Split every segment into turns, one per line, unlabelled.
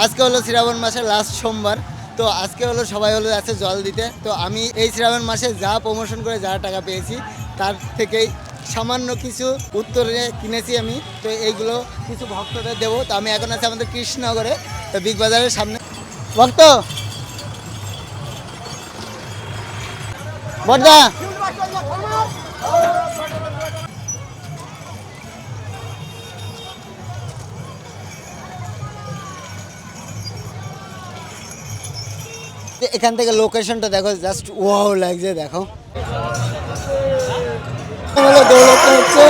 আজকে হলো শ্রাবণ মাসের লাস্ট সোমবার। তো আজকে হলো সবাই হলো যাচ্ছে জল দিতে। তো আমি এই শ্রাবণ মাসে যা প্রমোশন করে যা টাকা পেয়েছি তার থেকেই সামান্য কিছু উত্তরে কিনেছি আমি। তো এইগুলো কিছু ভক্তদের দেবো। তো আমি এখন আছি আমাদের কৃষ্ণনগরে, তো বিগ বাজারের সামনে। ভক্ত বড়দা, এখান থেকে লোকেশনটা দেখো, জাস্ট ওয়াও লাগছে। দেখো দৌড়াতে হচ্ছে,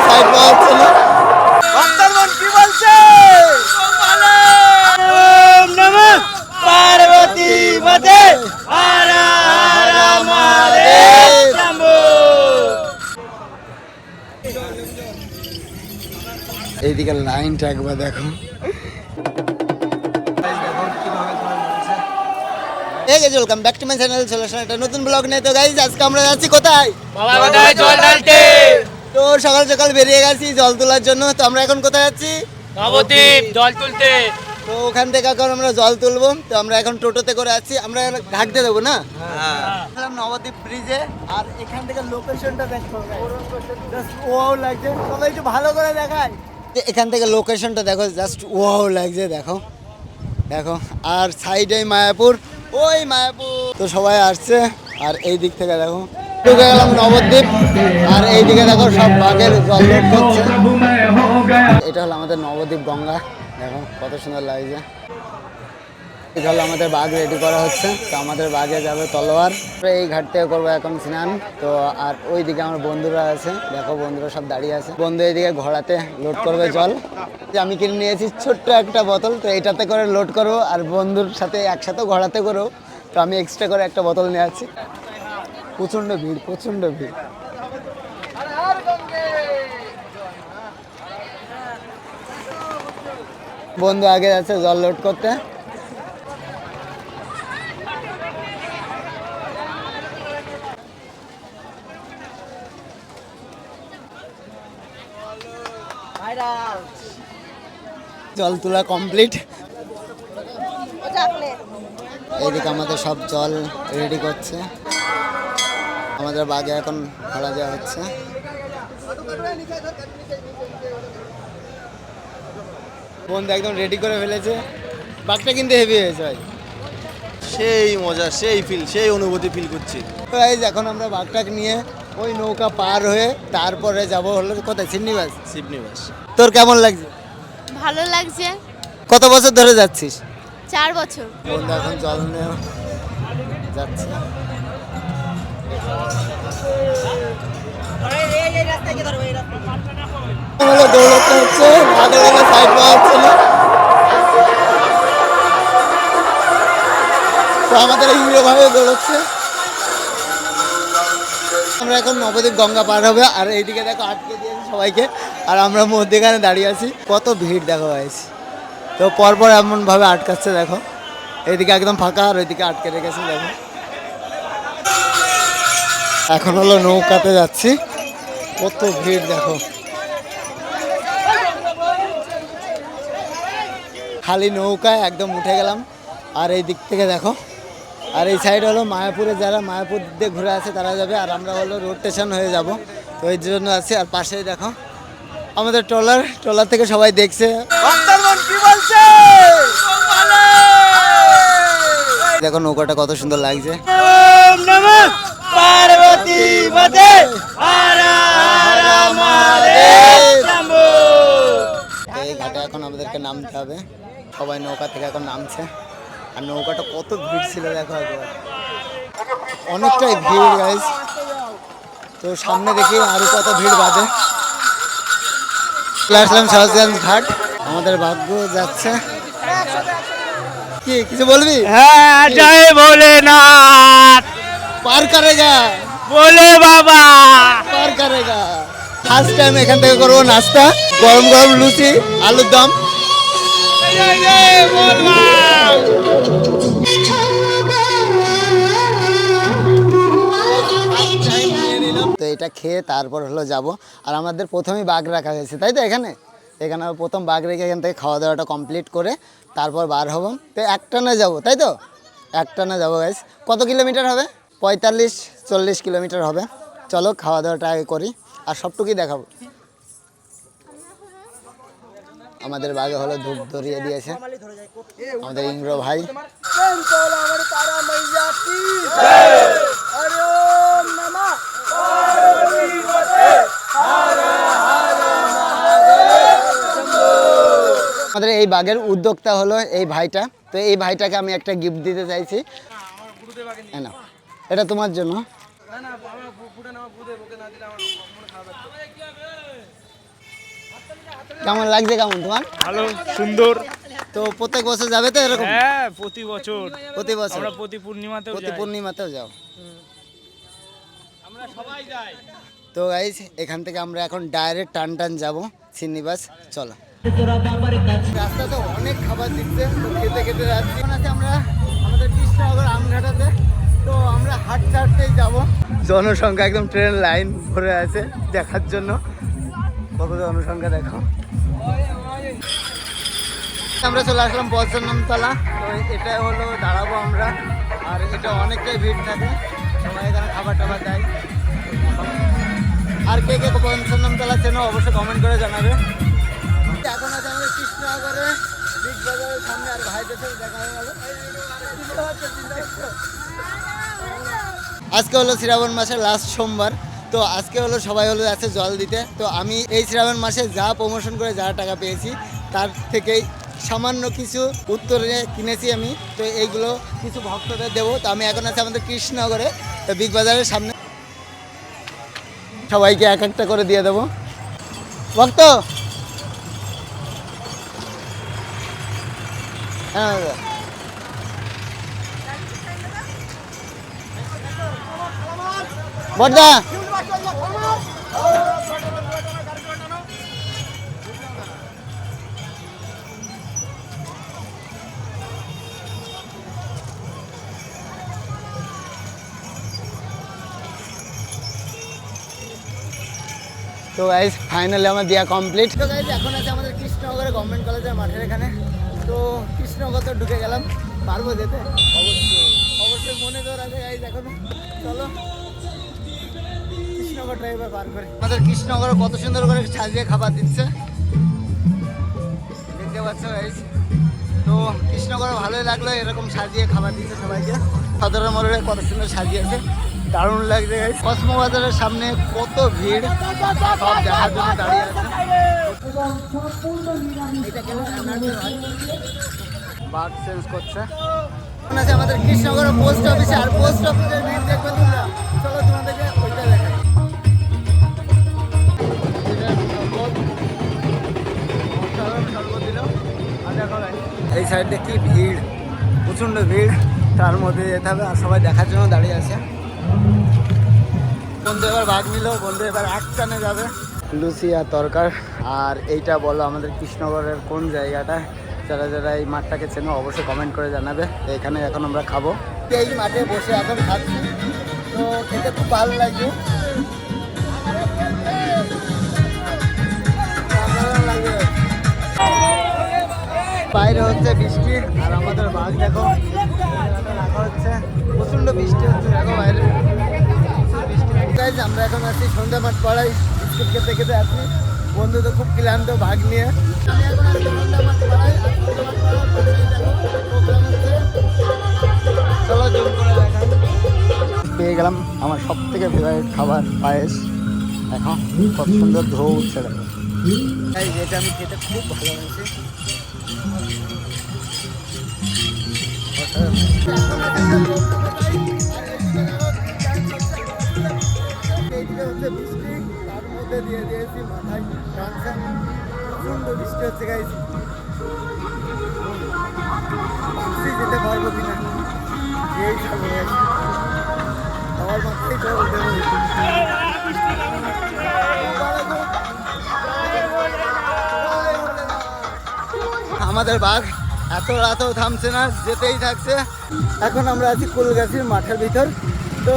সাইড পাওয়া হচ্ছে না। ভক্তের মন কি বলছে? পার্বতী পদে হর হর মহাদেব শম্ভু। এইদিকে লাইনটা একবার দেখো। Welcome back to my channel. চলে আসলাম একটা নতুন ব্লগ নিয়ে। তো গাইস আজকে আমরা যাচ্ছি কোথায়?
বাবাগোটায় জল ঢালতে।
তো সকাল সকাল বেরিয়ে গেছি জল তোলার জন্য। তো আমরা এখন কোথায় যাচ্ছি?
নবদ্বীপ জল তুলতে।
তো ওখান থেকে এখন আমরা জল তুলবো। তো আমরা এখন টোটোতে করে আছি। আমরা ঘাট দিয়ে দেবো না? হ্যাঁ, নবদ্বীপ ব্রিজে। আর এখান থেকে লোকেশনটা দেখো, জাস্ট ওয়াও লাগছে। সবাই একটু ভালো করে দেখায়। এখান থেকে লোকেশনটা দেখো, জাস্ট ওয়াও লাগছে। দেখো দেখো, আর সাইডে মায়াপুর, ওই মায়াপুর। তো সবাই আসছে। আর এই দিক থেকে দেখো ঢুকে গেলাম নবদ্বীপ। আর এইদিকে দেখো সব বাঘের জল লোড করছে। এটা হলো আমাদের নবদ্বীপ গঙ্গা। দেখো কত সুন্দর লাগছে। এটা হলো আমাদের বাঘ রেডি করা হচ্ছে। তো আমাদের বাঘে যাবে তলোয়ার। এই ঘাট থেকে করবো এখন স্নান। তো আর ওইদিকে আমার বন্ধুরা আছে, দেখো বন্ধুরা সব দাঁড়িয়ে আছে। বন্ধু এইদিকে ঘোড়াতে লোড করবে জল। আমি কিনে নিয়েছি ছোট্ট একটা বোতল। তো এটাতে করে লোড করবো, আর বন্ধুর সাথে একসাথে ঘোড়াতে করবো। তো আমি এক্সট্রা করে একটা বোতল নিয়ে আছি। প্রচণ্ড ভিড়, প্রচণ্ড ভিড়। বন্ধু আগে যাচ্ছে জল লোড করতে। জল তোলা কমপ্লিট। এইদিকে আমাদের সব জল রেডি করছে। আমাদের বাগে এখন ভাড়া দেওয়া হচ্ছে। বন্ধু একদম রেডি করে ফেলেছে। বাঘটা কিন্তু হেভি হয়েছে ভাই।
সেই মজা, সেই ফিল, সেই অনুভূতি ফিল করছি।
এখন আমরা বাঘটাকে নিয়ে ওই নৌকা পার হয়ে তারপরে যাব হলো কোথায়? শিবনিবাস।
শিবনিবাস।
তোর কেমন লাগছে?
ভালো লাগছে।
কত বছর ধরে যাচ্ছিস?
4 বছর।
বন্ধু এখন জল নিয়ে যাচ্ছে। দৌড়াতে হচ্ছে, সাইড পাওয়া হচ্ছে না। তো আমাদের হিরো ভাবে দৌড়াচ্ছে। আমরা এখন নবদ্বীপ গঙ্গা পার হবে। আর এইদিকে দেখো আটকে দিয়েছি সবাইকে। আর আমরা মধ্যেখানে দাঁড়িয়ে আছি। কত ভিড় দেখো গাইস। তো পরপর এমনভাবে আটকাচ্ছে দেখো। এইদিকে একদম ফাঁকা, আর ওইদিকে আটকে রেখেছে দেখো। এখন হলো নৌকাতে যাচ্ছি। কত ভিড় দেখো। খালি নৌকায় একদম উঠে গেলাম। আর এই দিক থেকে দেখো। আর এই সাইড হলো মায়াপুরে, যারা মায়াপুর দিয়ে ঘুরে আছে তারা যাবে। আর আমরা হলো রোড স্টেশন হয়ে যাব। তো এই জন্য আছি। আর পাশেই দেখো আমাদের ট্রলার থেকে সবাই দেখছে। দেখো নৌকাটা কত সুন্দর লাগছে। পার্বতী পদে হর হর মহাদেব শম্ভু। এই ঘাটে এখন আমাদেরকে নামতে হবে। সবাই নৌকা থেকে এখন নামছে। আর নৌকাটা কত ভিড় ছিল দেখো একবার। অনেকটাই ভিড় গাইস। তো সামনে দেখি আরো কত ভিড় বাঁধে। আসলাম সহজগঞ্জ ঘাট। আমাদের ভাগ্য যাচ্ছে। কি কিছু বলবি?
হ্যাঁ, জয় ভোলেনাথ।
পার করেগা
বলে বাবা,
পার করেগা। ফার্স্ট টাইম এখান থেকে করবো নাস্তা। গরম গরম লুচি, আলুর দম। তো এটা খেয়ে তারপর হলো যাব। আর আমাদের প্রথমেই বাঘ রাখা হয়েছে, তাই তো? এখানে এখানে প্রথম বাঘ রেখে এখান থেকে খাওয়া দাওয়াটা কমপ্লিট করে তারপর বার হব। তো একটানা যাবো, তাই তো? একটানা যাবো গাইস। কত কিলোমিটার হবে? 45-40 কিলোমিটার হবে। চলো খাওয়া দাওয়াটা আগে করি আর সবটুকুই দেখাবো। আমাদের বাঘে হলো ধূপ ধরিয়ে দিয়েছে আমাদের ইংরো ভাই। আমাদের এই বাঘের উদ্যোক্তা হলো এই ভাইটা। তো এই ভাইটাকে আমি একটা গিফট দিতে চাইছি। না, এটা তোমার জন্য। কেমন লাগছে? কেমন তোমার?
ভালো, সুন্দর।
তো প্রত্যেক বছর যাবে তো এরকম?
হ্যাঁ, প্রতি বছর
প্রতি বছর
আমরা প্রতি পূর্ণিমাতেও
প্রতি
যাই।
পূর্ণিমাতেও যাও?
আমরা সবাই যাই।
তো গাইস এখান থেকে আমরা এখন ডাইরেক্ট টান যাবো শ্রীনিবাস। চলো, রাস্তা তো অনেক খাবার দিচ্ছে, তো খেতে খেতে যাচ্ছি। এখন আছে আমরা আমাদের কৃষ্ণনগর আমঘাটাতে। তো আমরা হাঁটতে হাঁটতেই যাবো। জনসংখ্যা একদম ট্রেন লাইন ভরে আছে দেখার জন্য। কত জনসংখ্যা দেখো। আমরা চলে আসলাম পঞ্চনমতলা। তো এটা হলো দাঁড়াবো আমরা, আর এটা অনেকটাই ভিড় থাকে, সবাই এখানে খাবার টাবার দেয়। আর কে কে পঞ্চনমতলা চেনো অবশ্যই কমেন্ট করে জানাবে। এখন আছে আমাদের কৃষ্ণনগরে বিগ বাজারের সামনে, আর ভাইদের সাথে দেখা হয়ে গেল। আজকে হলো শ্রাবণ মাসের লাস্ট সোমবার। তো আজকে হলো সবাই হলো যাচ্ছে জল দিতে। তো আমি এই শ্রাবণ মাসে যা প্রমোশন করে যা টাকা পেয়েছি তার থেকেই সামান্য কিছু উত্তরে কিনেছি আমি। তো এইগুলো কিছু ভক্তদের দেবো। তো আমি এখন আছি আমাদের কৃষ্ণনগরে বিগ বাজারের সামনে। সবাইকে এক একটা করে দিয়ে দেবো। ভক্ত হ্যাঁ বড়দা, তো গাইস ফাইনালি আমার দেওয়া কমপ্লিট। তো গাইস এখন আছে আমাদের কৃষ্ণনগরে গভর্নমেন্ট কলেজের মাঠের এখানে। তো কৃষ্ণনগর তো ঢুকে গেলাম, পারবো যেতে? অবশ্যই মনে তো আছে গাইস। এখন চলো কৃষ্ণনগরটা এবার পার করে। আমাদের কৃষ্ণনগর কত সুন্দর করে সাজিয়ে খাবার দিচ্ছে, দেখতে পাচ্ছ গাইস। তো কৃষ্ণনগর ভালোই লাগলো, এরকম সাজিয়ে খাবার দিচ্ছে সবাইকে। সদরের মোড়ে কত সুন্দর সাজিয়েছে, দারুণ লাগছে গাইস। কসমো বাজারের সামনে কত ভিড়, সব দেখার জন্য দাঁড়িয়ে আছে। বাঘ চেঞ্জ করছে। এখন আছে আমাদের কৃষ্ণনগর পোস্ট অফিসে, আর পোস্ট অফিসের ভিড় দেখবে তোমরা। চলো তোমাদেরকে ওইটা দেখাই। এই সাইডে কি ভিড়, প্রচণ্ড ভিড়, তার মধ্যে যেতে হবে আর সবাই দেখার জন্য দাঁড়িয়ে আছে। বন্ধু এবার ভাগ নিল, বন্ধু এবার একটানে যাবে। লুচি আর তরকার। আর এইটা বলো আমাদের কৃষ্ণনগরের কোন জায়গাটা? যারা যারা এই মাঠটাকে চেনো অবশ্যই কমেন্ট করে জানাবে। এখানে এখন আমরা খাবো, এই মাঠে বসে এখন খাচ্ছি। তো খেতে খুব ভালো লাগছে। বাইরে হচ্ছে বৃষ্টি, আর আমাদের বাঘ দেখো রাখা হচ্ছে। প্রচণ্ড বৃষ্টি হচ্ছে দেখো বাইরে। আমরা এখন আছি সন্ধ্যা মাঠ পাড়ায়, বিস্কুট খেতে খেতে আছি। বন্ধু তো খুব ক্লান্ত বাঘ নিয়ে। আমি এখন আছি সন্ধ্যা মাঠ পাড়ায়, চলো জুম করে দেখাই। পেয়ে গেলাম আমার সব থেকে ফেভারিট খাবার পায়েস। এখন কত সুন্দর ধো উঠছে দেখো। এটা আমি খেতে খুব ভালোবাসি। হচ্ছে বৃষ্টি, তার মধ্যে দিয়ে দিয়েছি মাথায় গামছা। প্রচণ্ড বৃষ্টি হচ্ছে গাইস, যেতে পারবো কিনা এই আমার মাথায় জল দেবো। আমাদের বাঘ এত রাতেও থামছে না, যেতেই থাকছে। এখন আমরা আছি কুলগাছির মাঠের ভিতর। তো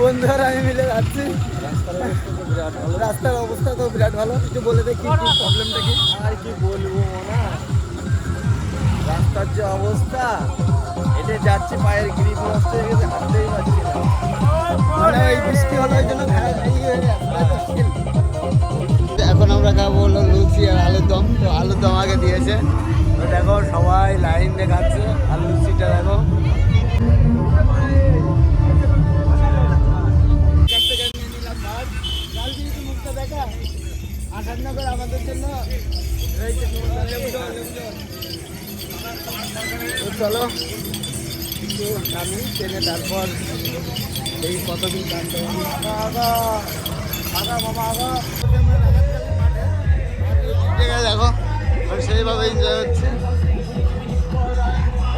বন্ধু আর আমি মিলে যাচ্ছি। রাস্তার অবস্থা তো বিরাট ভালো। একটু বলে দেখি কি প্রবলেমটা কি।
আর কি বলবো না, রাস্তার যে অবস্থা, এটা যাচ্ছে পায়ের গ্রিপ নষ্ট হয়ে গেছে, হাঁটতেই পারছি না।
মানে ওই বৃষ্টি হলো ওই জন্য এখন আমরা খাবো হলো লুচি আর আলুর দম। তো আলুর দম আগে দিয়েছে, তো দেখো সবাই লাইন দিয়ে খাচ্ছে। আর লুচিটা দেখো আসাননগর আমাদের জন্য তো চলো একটু নামি ট্রেনে, তারপর এই কতদিন জানতে দেখো সেইভাবে এনজয় হচ্ছে,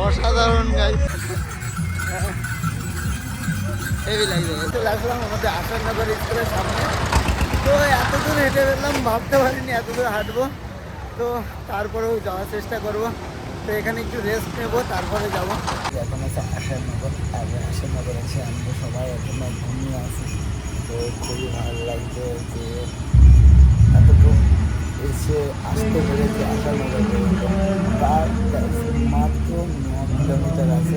অসাধারণ গাইড। হেভি লাগবে। লাগলাম আমাদের আসাননগর স্কুলের সামনে। তো এত দূর হেঁটে বেরলাম, ভাবতে পারিনি এত দূর হাঁটবো। তো তারপরেও যাওয়ার চেষ্টা করব। তো এখানে একটু রেস্ট নেবো, তারপরে যাবো। এখন আছে আসাননগর, আর আসাননগর আছে আমরা সবাই এখন ঘুমিয়ে আছি। তো খুবই ভালো লাগছে যে এতটুকু এসে আসতে পেরেছি আসাননগর পর্যন্ত। তার মাত্র 9 কিলোমিটার আছে।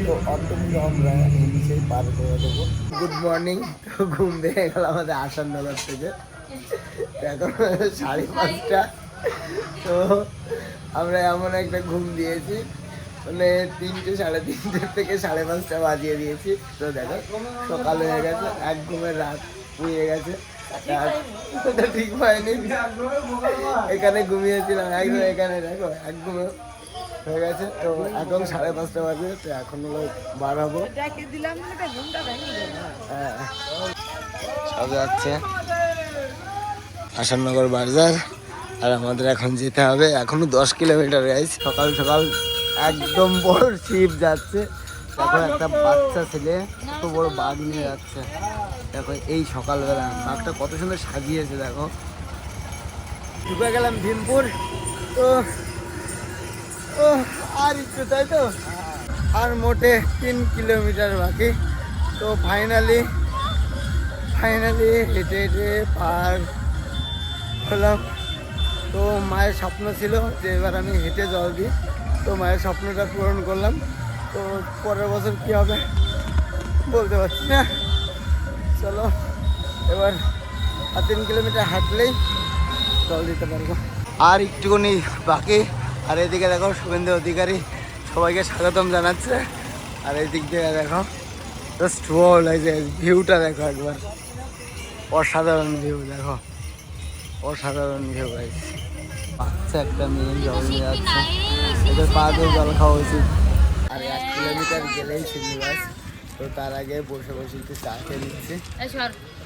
তো অটোমেটিক আমরা এই বিষয়ে পার করে দেবো। Good morning. তো ঘুম ভেঙে গেল আমাদের আসাননগর থেকে। এখন 5:30। তো আমরা এমন একটা ঘুম দিয়েছি, মানে 3টে 3:30 থেকে 5:30 বাজিয়ে দিয়েছি। তো দেখো সকাল হয়ে গেছে, এক ঘুমের রাত হয়ে গেছে। ঠিক হয়নি, এখানে ঘুমিয়েছিলাম একদম, এখানে দেখো এক ঘুমে হয়ে গেছে। তো এখন 5:30 বাজে। তো এখন হলো বার হবো। হ্যাঁ, সব যাচ্ছে আসাননগর বাজার। আর আমাদের এখন যেতে হবে এখনো 10 কিলোমিটার গাইস। সকাল সকাল একদম বড় শিপ যাচ্ছে। দেখো একটা বাচ্চা ছেলে কত বড় বাঘ নিয়ে যাচ্ছে। দেখো এই সকালবেলা বাঘটা কত সুন্দর সাজিয়েছে। দেখো ঢুকে গেলাম ভীমপুর। তো ও আর একটু, তাই তো আর মোটে 3 কিলোমিটার বাকি। তো ফাইনালি হেঁটে হেঁটে পার হলাম। তো মায়ের স্বপ্ন ছিল যে এবার আমি হেঁটে জল দিই। তো মায়ের স্বপ্নটা পূরণ করলাম। তো পরের বছর কী হবে বলতে পারছি না। চলো এবার আর 3 কিলোমিটার হাঁটলেই জল দিতে পারবো। আর একটুখানি বাকি। আর এদিকে দেখো শুভেন্দু অধিকারী সবাইকে স্বাগতম জানাচ্ছে। আর এই দিক থেকে দেখো জাস্ট ওয়াও লাগছে, ভিউটা দেখো একবার, অসাধারণ ভিউ। দেখো অসাধারণ ভিউ গাইস। বাচ্চা একটা মেয়ে জল নিয়ে যাচ্ছে, এদের পা দিয়ে জল খাওয়া উচিত। আর 1 কিলোমিটার গেলেই সিলেবাস। তো তার আগে বসে বসে একটু চা খেয়ে নিচ্ছি।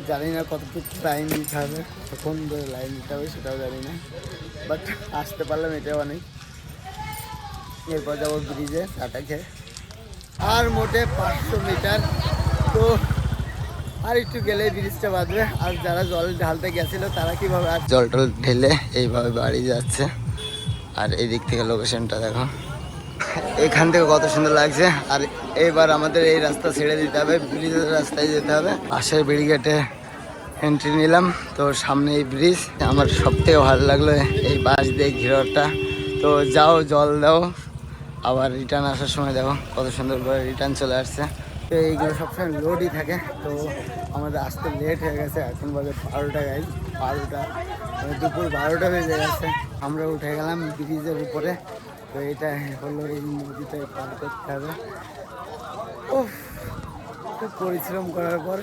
জানি না কতটুকু লাইন দিতে হবে, কখন ধরে লাইন দিতে হবে সেটাও জানি না, বাট আসতে পারলাম এটা অনেক। এরপর যাবো ব্রিজে চাটা খেয়ে। আর মোটে 500 মিটার। তো আর একটু গেলে ব্রিজটা বাঁধবে। আর যারা জল ঢালতে গেছিল তারা কিভাবে আর জল টল ঢেলে এইভাবে বাড়ি যাচ্ছে। আর এই দিক থেকে লোকেশনটা দেখো, এখান থেকে কত সুন্দর লাগছে। আর এবার আমাদের এই রাস্তা ছেড়ে দিতে হবে, ব্রিজের রাস্তায় যেতে হবে। পাশের ব্রিগেডে এন্ট্রি নিলাম। তো সামনে এই ব্রিজ, আমার সব থেকে ভালো লাগলো এই বাস দিয়ে ঘিরটা। তো যাও জল দাও, আবার রিটার্ন আসার সময় দেখো কত সুন্দর করে রিটার্ন চলে আসছে। তো এইগুলো সবসময় লোডই থাকে। তো আমাদের আসতে লেট হয়ে গেছে, এখন বাজে 12টা গাইজ, 12টা মানে দুপুর 12টা বেজে গেছে। আমরা উঠে গেলাম ব্রিজের উপরে। তো এটা হলো এই নদীটাই পার করতে হবে। ও খুব পরিশ্রম করার পর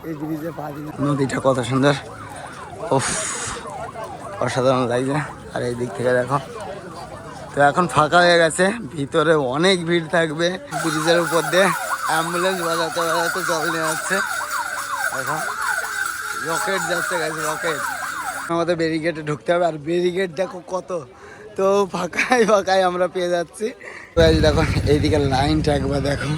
এই ব্রিজে পা দিলাম। নদীটা কত সুন্দর, ওফ অসাধারণ লাগছে। আর এই দিক থেকে দেখো, তো এখন ফাঁকা হয়ে গেছে, ভিতরে অনেক ভিড় থাকবে। ব্রিজের উপর দিয়ে অ্যাম্বুলেন্স বাজাতে বাজাতে জল নিয়ে যাচ্ছে। দেখো রকেট যাচ্ছে গেছে, রকেট। আমাদের ব্যারিকেডে ঢুকতে হবে। আর ব্যারিকেড দেখো কত, তো ফাঁকায় ফাঁকায় আমরা পেয়ে যাচ্ছি। দেখো এইদিকে লাইনটা একবার দেখো,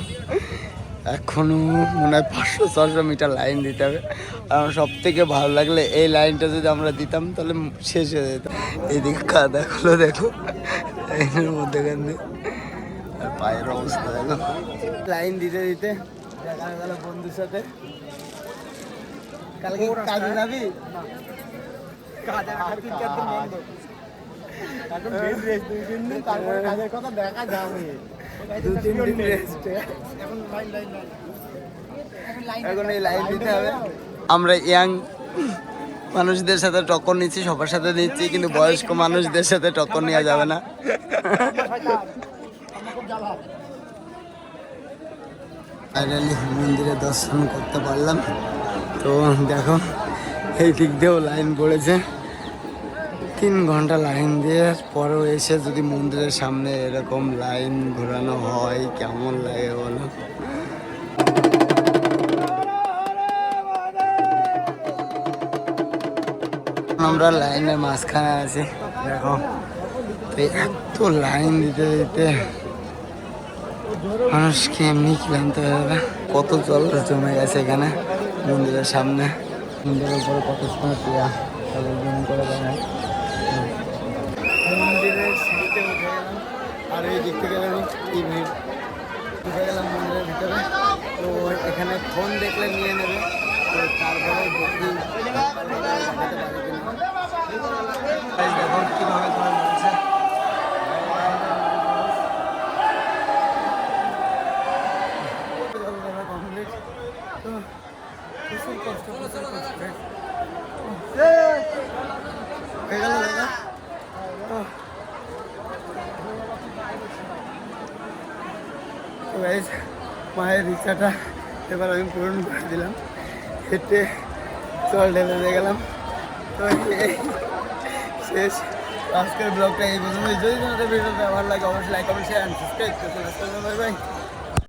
এখনো মনে হয় 500-600 মিটার লাইন দিতে হবে। আর সব থেকে ভালো লাগলে এই লাইনটা যদি আমরা দিতাম তাহলে শেষ হয়ে যেত। এইদিকে কাদা গুলো দেখো লাইনের মধ্যেখান দিয়ে, আর পায়ের অবস্থা দেখো। লাইন দিতে দিতে দেখা গেল বন্ধুর সাথে কালকে কাজে যাবি? এখন এই লাইন দিতে হবে। আমরা ইয়াং মানুষদের সাথে টক্কর নিচ্ছি, সবার সাথে নিচ্ছি, কিন্তু বয়স্ক মানুষদের সাথে টক্কর নেওয়া যাবে না। ফাইনালি মন্দিরে দর্শন করতে পারলাম। তো দেখো এই দিক দিয়েও লাইন পড়েছে, 3 ঘন্টা লাইন দিয়ে পরেও এসে যদি মন্দিরের সামনে এরকম লাইন ঘোরানো হয় কেমন লাগে বলো। আমরা লাইনের মাঝখানে আছি, দেখো তো এত লাইন দিতে দিতে মানুষকে এমনি ক্লান্ত হয়ে যাবে। কত জল জমে গেছে এখানে মন্দিরের সামনে, মন্দিরের উপরে কত সময় পেয়া করে দেয়। মন্দিরের সিঁড়িতে উঠে গেলাম, আর এই দিক থেকে কি ভিড়, উঠে গেলাম মন্দিরের ভিতরে। তো এখানে ফোন দেখলে নিয়ে নেবে, তো তারপরে দেখি দেখো কীভাবে তোমার বলছে। মায়ের ইচ্ছাটা এবার আমি পূরণ করে দিলাম, হেঁটে জল ঢেলে দিয়ে গেলাম। তো এই শেষ আজকের ব্লগটা এই পর্যন্ত। যদি তোমাদের ভিডিওটা ভালো লাগে অবশ্যই like comment share and subscribe করতে। Bye by.